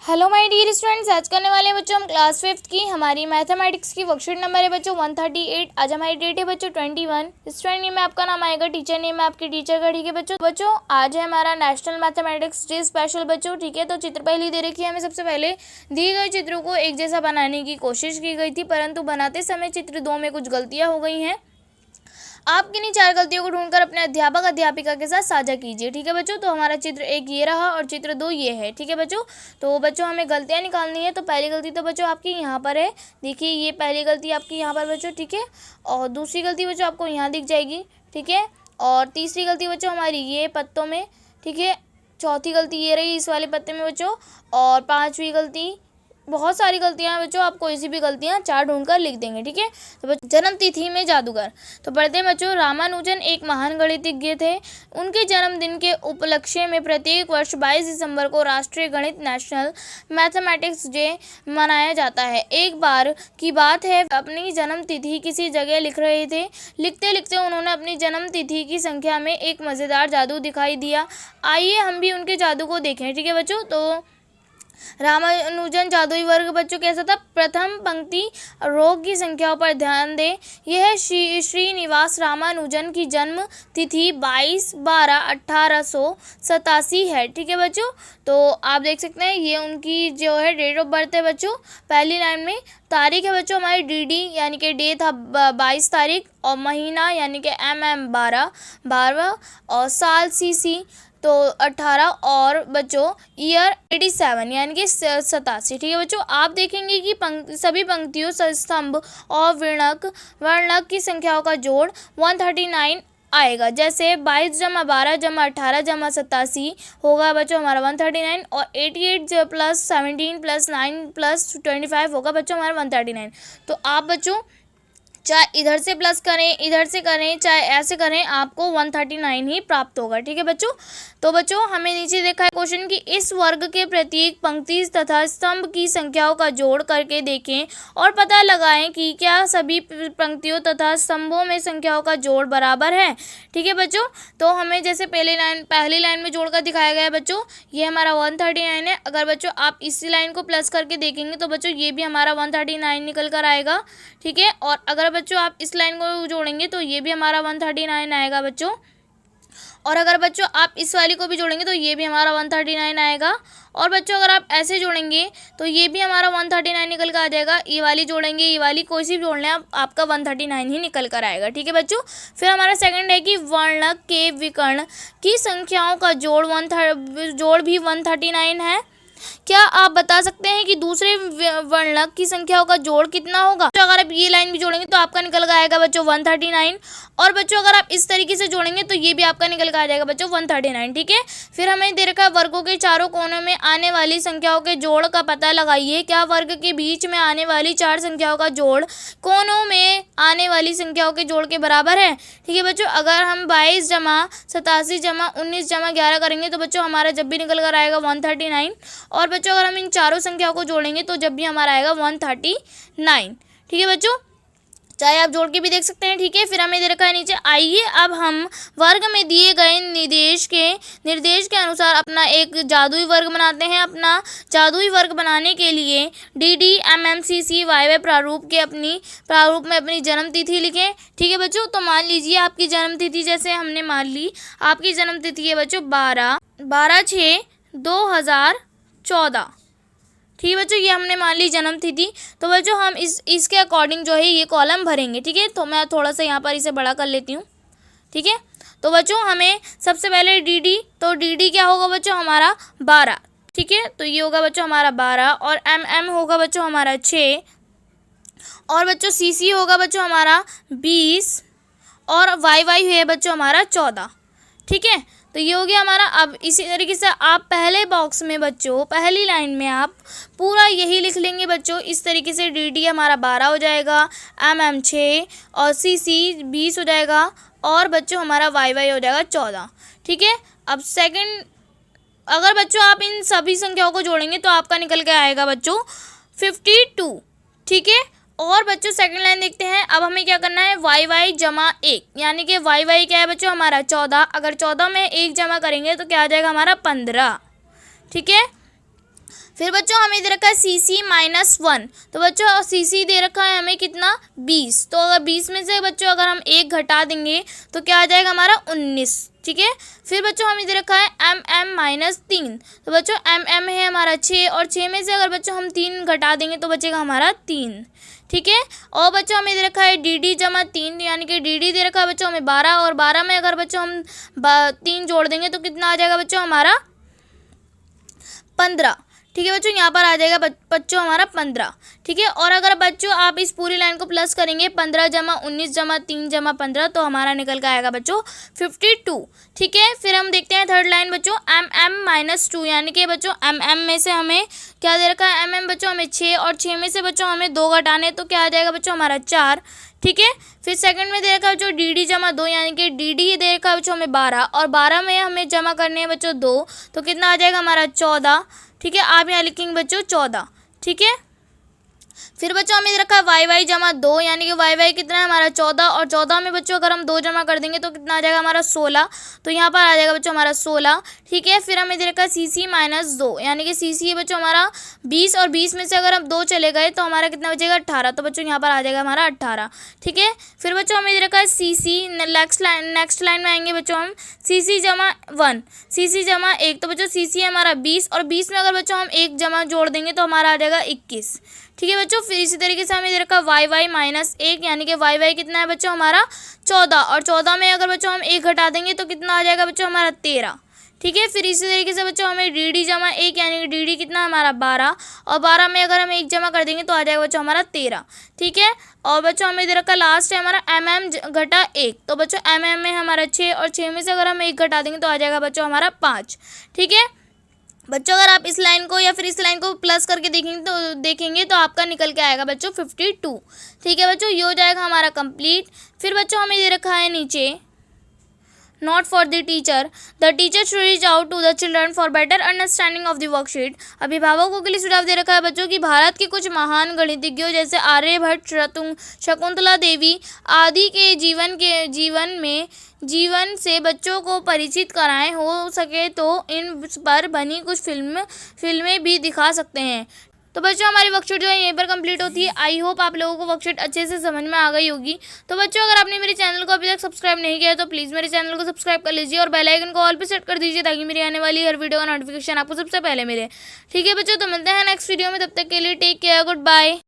Hello my dear students, आज करने वाले हैं बच्चों हम क्लास 5th की हमारी मैथमेटिक्स की वर्कशीट नंबर है बच्चों 138। आज हमारी डेट है बच्चों 21। स्टूडेंट नेम में आपका नाम आएगा, टीचर नेम में आपके टीचर का। ठीक है बच्चों आज है हमारा नेशनल मैथमेटिक्स डे स्पेशल बच्चों। ठीक है, तो चित्र पहले दे रखी है हमें। सबसे पहले दिए गए चित्रों को एक जैसा बनाने की कोशिश की गई थी, परंतु बनाते समय चित्र 2 में कुछ गलतियाँ हो गई हैं। आप किन्हीं 4 गलतियों को ढूंढकर अपने अध्यापक अध्यापिका के साथ साझा कीजिए। ठीक है बच्चों, तो हमारा चित्र 1 ये रहा और चित्र 2 ये है। ठीक है बच्चों, तो बच्चों हमें गलतियां निकालनी है। तो पहली गलती तो बच्चों आपकी यहाँ पर है, देखिए ये पहली गलती आपकी यहाँ पर बच्चों। ठीक है, और दूसरी गलती बच्चों आपको यहाँ दिख जाएगी। ठीक है, और तीसरी गलती बच्चों हमारी ये पत्तों में। ठीक है, चौथी गलती ये रही इस वाले पत्ते में बच्चों, और 5वीं गलती, बहुत सारी गलतियां हैं बच्चों। आप कोई सी भी गलतियां 4 ढूंढकर लिख देंगे। ठीक है, तो बच्चों जन्म तिथि में जादूगर, तो पढ़ते हैं बच्चों। रामानुजन एक महान गणितज्ञ थे। उनके जन्मदिन के उपलक्ष्य में प्रत्येक वर्ष 22 दिसंबर को राष्ट्रीय गणित नेशनल मैथमेटिक्स डे मनाया जाता है। एक बार की बात है, अपनी जन्म तिथि किसी जगह लिख रहे थे। लिखते लिखते उन्होंने अपनी जन्म तिथि की संख्या में एक मज़ेदार जादू दिखाई दिया। आइए हम भी उनके जादू को देखें। ठीक है बच्चों, तो रामानुजन जादुई वर्ग बच्चों कैसा था। प्रथम पंक्ति रोग की संख्याओं पर ध्यान दें। यह श्रीनिवास रामानुजन की जन्म तिथि 22/12/1887 है। ठीक है बच्चों, तो आप देख सकते हैं ये उनकी जो है डेट ऑफ बर्थ है बच्चों। पहली लाइन में तारीख है बच्चों हमारी डी यानी कि डे था 22 तारीख, और महीना यानी कि MM 12 और साल CC तो 18, और बच्चों ईयर 87 यानी कि 87। ठीक है बच्चों, आप देखेंगे कि सभी पंक्तियों स्तंभ और वर्णक की संख्याओं का जोड़ 139 आएगा। जैसे 22 + 12 + 18 + 87 होगा बच्चों हमारा 139, और 88 + 17 + 9 + 25 होगा बच्चों हमारा 139। तो आप बच्चों चाहे इधर से प्लस करें, इधर से करें, चाहे ऐसे करें, आपको 139 ही प्राप्त होगा। ठीक है बच्चों, तो बच्चों हमें नीचे देखा है क्वेश्चन कि इस वर्ग के प्रत्येक पंक्ति तथा स्तंभ की संख्याओं का जोड़ करके देखें और पता लगाएं कि क्या सभी पंक्तियों तथा स्तंभों में संख्याओं का जोड़ बराबर है। ठीक है बच्चों, तो हमें जैसे पहली लाइन में जोड़कर दिखाया गया है बच्चों, ये हमारा 139 है। अगर बच्चों आप इसी लाइन को प्लस करके देखेंगे तो बच्चों ये भी हमारा 139 निकल कर आएगा। ठीक है, और अगर बच्चों आप इस लाइन को जोड़ेंगे तो ये भी हमारा 139 आएगा बच्चों, और अगर बच्चों आप इस वाली को भी जोड़ेंगे तो ये भी हमारा 139 आएगा, और बच्चों अगर आप ऐसे जोड़ेंगे तो ये भी हमारा 139 निकल कर आ जाएगा। ये वाली जोड़ेंगे, ये वाली कोई सी भी जोड़ लें आपका 139 ही निकल कर आएगा। ठीक है बच्चों, फिर हमारा सेकंड है कि वर्णक के विकर्ण की संख्याओं का जोड़ भी 139 है। क्या आप बता सकते हैं कि दूसरे वर्णक की संख्याओं का जोड़ कितना होगा। तो अगर आप ये लाइन भी जोड़ेंगे तो आपका निकल कर आएगा बच्चों 139, और बच्चों अगर आप इस तरीके से जोड़ेंगे तो ये भी आपका निकल कर आ जाएगा बच्चों 139। ठीक है, फिर हमें दे रखा है वर्गों के चारों कोनों में आने वाली संख्याओं के जोड़ का पता लगाइए। क्या वर्ग के बीच में आने वाली 4 संख्याओं का जोड़ कोनों में आने वाली संख्याओं के जोड़ के बराबर है। ठीक है बच्चों, अगर हम 22 + 87 + 19 + 11 करेंगे तो बच्चों हमारा जब भी निकल कर आएगा 139, और बच्चों अगर हम इन चारों संख्याओं को जोड़ेंगे तो जब भी हमारा आएगा 139। ठीक है बच्चों, चाहे आप जोड़ के भी देख सकते हैं। ठीक है, फिर हमें दे रखा है नीचे। आइए अब हम वर्ग में दिए गए निर्देश के अनुसार अपना एक जादुई वर्ग बनाते हैं। अपना जादुई वर्ग बनाने के लिए DD MM CC YY प्रारूप में अपनी जन्म तिथि लिखें। ठीक है बच्चों, तो मान लीजिए आपकी जन्म तिथि, जैसे हमने मान ली आपकी जन्म तिथि है बच्चों 12/6/2014। ठीक है बच्चों, ये हमने मान ली जन्म तिथि। तो बच्चों हम इसके अकॉर्डिंग जो है ये कॉलम भरेंगे। ठीक है, तो मैं थोड़ा सा यहाँ पर इसे बड़ा कर लेती हूँ। ठीक है, तो बच्चों हमें सबसे पहले DD, तो DD क्या होगा बच्चों हमारा 12। ठीक है, तो ये होगा बच्चों हमारा 12, और MM होगा बच्चों हमारा 6, और बच्चों CC होगा बच्चों हमारा 20, और YY है बच्चों हमारा 14। ठीक है, तो ये हो गया हमारा। अब इसी तरीके से आप पहले बॉक्स में बच्चों पहली लाइन में आप पूरा यही लिख लेंगे बच्चों। इस तरीके से DD हमारा 12 हो जाएगा, MM 6 और CC 20 हो जाएगा, और बच्चों हमारा YY हो जाएगा 14। ठीक है, अब सेकंड, अगर बच्चों आप इन सभी संख्याओं को जोड़ेंगे तो आपका निकल के आएगा बच्चों 52। ठीक है, और बच्चों सेकंड लाइन देखते हैं। अब हमें क्या करना है, YY जमा 1, यानी कि YY क्या है बच्चों हमारा 14। अगर 14 में 1 जमा करेंगे तो क्या आ जाएगा हमारा 15। ठीक है, फिर बच्चों हमें दे रखा है CC -1, तो बच्चों CC दे रखा है हमें कितना 20, तो अगर 20 में से बच्चों अगर हम 1 घटा देंगे तो क्या आ जाएगा हमारा 19, ठीक है। फिर बच्चों हमें दे रखा है MM-3, तो बच्चों MM है हमारा 6, और 6 में से अगर बच्चों हम 3 घटा देंगे तो बचेगा हमारा 3, ठीक है। और बच्चों हमें दे रखा है DD जमा 3, यानी कि DD दे रखा है बच्चों हमें 12, और 12 में अगर बच्चों हम 3 जोड़ देंगे तो कितना आ जाएगा बच्चों हमारा 15, ठीक है बच्चों। यहाँ पर आ जाएगा बच्चों हमारा 15, ठीक है। और अगर बच्चों आप इस पूरी लाइन को प्लस करेंगे 15 जमा 19 जमा 3 जमा 15, तो हमारा निकल कर आएगा बच्चों 52, ठीक है। फिर हम देखते हैं थर्ड लाइन बच्चों MM-2, यानी कि बच्चों MM में से हमें क्या दे रखा है, MM बच्चों हमें 6, और 6 में से बच्चों हमें 2 घटाने, तो क्या आ जाएगा बच्चों हमारा 4, ठीक है। फिर सेकंड में दे रखा है बच्चों DD जमा 2, यानी कि DD दे रखा है बच्चों हमें 12, और 12 में हमें जमा करने हैं बच्चों 2, तो कितना आ जाएगा हमारा 14, ठीक है। आप यहाँ लिखेंगे बच्चों 14, ठीक है। फिर बच्चों हमें रखा है YY जमा 2, यानी कि YY कितना है हमारा 14, और 14 में बच्चों अगर हम 2 जमा कर देंगे तो कितना आ जाएगा हमारा 16, तो यहाँ पर आ जाएगा बच्चों हमारा 16, ठीक है। फिर हमें दे रखा है CC -2, यानी कि CC है बच्चों हमारा 20, और 20 में से अगर हम 2 चले गए तो हमारा कितना बचेगा 18, तो बच्चों यहाँ पर आ जाएगा हमारा 18, ठीक है। फिर बच्चों हमें दे रखा है CC, नेक्स्ट लाइन में आएंगे बच्चों हम CC जमा 1, CC जमा 1, तो बच्चों CC है हमारा 20, और 20 में अगर बच्चों हम 1 जमा जोड़ देंगे तो हमारा आ जाएगा 21, ठीक है बच्चों। फिर इसी तरीके से हमें दे रखा YY -1, यानी कि YY कितना है बच्चों हमारा 14, और 14 में अगर बच्चों हम 1 घटा देंगे तो कितना आ जाएगा बच्चों हमारा 13, ठीक है। फिर इसी तरीके से बच्चों हमें DD जमा 1, यानी कि DD कितना हमारा 12, और 12 में अगर हम 1 जमा कर देंगे तो आ जाएगा बच्चों हमारा 13, ठीक है। और बच्चों हमें दे रखा लास्ट है हमारा MM-1, तो बच्चों MM में हमारा 6, और 6 में से अगर हम 1 घटा देंगे तो आ जाएगा बच्चों हमारा 5, ठीक है बच्चों। अगर आप इस लाइन को या फिर इस लाइन को प्लस करके देखेंगे तो आपका निकल के आएगा बच्चों 52, ठीक है बच्चों। ये हो जाएगा हमारा कंप्लीट। फिर बच्चों हमें दे रखा है नीचे not for the teacher should reach out to the children for better understanding of the worksheet. अभिभावकों के लिए सुझाव दे रखा है बच्चों कि भारत के कुछ महान गणितज्ञों जैसे आर्यभट्ट, शकुंतला देवी आदि के जीवन से बच्चों को परिचित कराएं, हो सके तो इन पर बनी कुछ फिल्में भी दिखा सकते हैं। तो बच्चों हमारी वर्कशीट जो है यहीं पर कंप्लीट होती है। आई होप आप लोगों को वर्कशीट अच्छे से समझ में आ गई होगी। तो बच्चों अगर आपने मेरे चैनल को अभी तक सब्सक्राइब नहीं किया है तो प्लीज़ मेरे चैनल को सब्सक्राइब कर लीजिए और बेल आइकन को ऑल पे सेट कर दीजिए ताकि मेरी आने वाली हर वीडियो का नोटिफिकेशन आपको सबसे पहले मिले। ठीक है बच्चों, तो मिलते हैं नेक्स्ट वीडियो में, तब तक के लिए टेक केयर, गुड बाय।